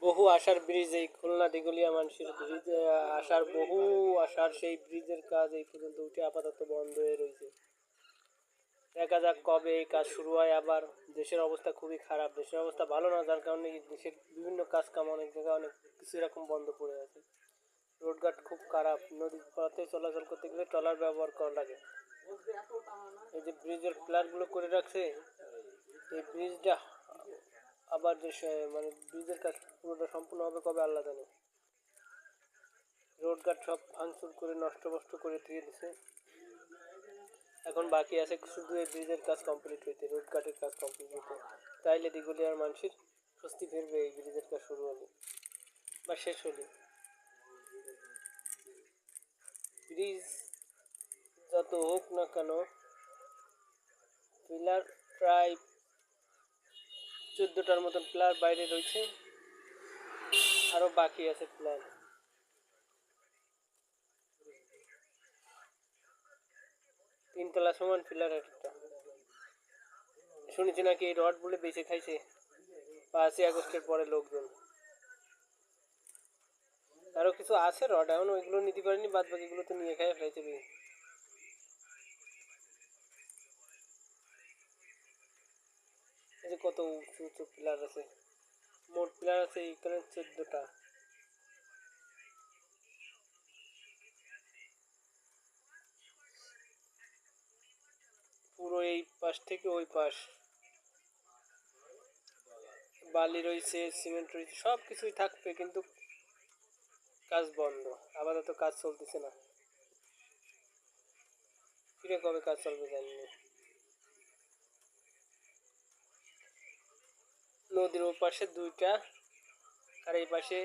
বহু আশার ব্রিজ, এই খুলনা দিঘলিয়া মানসির ব্রিজ, আসার বহু আশার সেই ব্রিজের কাজ এই পর্যন্ত উঠে আপাতত বন্ধ হয়ে রয়েছে। দেখা যাক কবে এই কাজ শুরু হয়। আবার দেশের অবস্থা খুবই খারাপ, দেশের অবস্থা ভালো না, যার কারণে দেশের বিভিন্ন কাজ কাম অনেক জায়গায় অনেক কিছু এরকম বন্ধ পড়ে আছে। রোডঘাট খুব খারাপ, নদীর পথে চলাচল করতে গেলে ট্রলার ব্যবহার করা লাগে। এই যে ব্রিজের পিলারগুলো করে রাখছে, এই ব্রিজটা আবার যে মানে ব্রিজের কাজ পুরোটা সম্পূর্ণ হবে কবে আল্লাহ জানে। রোডঘাট সব ভাঙচুর করে নষ্ট করে দিয়ে দিছে। এখন বাকি আছে শুধু এই ব্রিজের কাজ কমপ্লিট হইতে, রোডঘাটের কাজ কমপ্লিট হইতে। তাইলে দিঘলিয়ার মানুষের স্বস্তি ফিরবে এই ব্রিজের কাজ শুরু হলে বা শেষ হলে। ব্রিজ যত হোক না কেন, পিলার প্রায় 14টার মতন পিলার বাইরে রয়েছে, আরো বাকি আছে পিলার। 3 তলা সমান পিলার একটা। শুনেছি নাকি এই রড বলে বেঁচে খাইছে 5ই আগস্টের পরে লোকজন। আরো কিছু আছে রড, এখন ওইগুলো নিতে পারিনি, বাদ বাকিগুলো তো নিয়ে খাই ফেলাইছে। এই যে কত উঁচু উঁচু পিলার আছে, মোট পিলার আছে এখানে 14টা। পুরো এই পাশ থেকে ওই পাশ বালি রয়েছে, সিমেন্ট রয়েছে, সব কিছুই থাকবে, কিন্তু কাজ বন্ধ আপাতত, কাজ চলতেছে না। ফিরে কবে কাজ চলবে জানি না। নদীর ও পাশে 2টা আর এই পাশে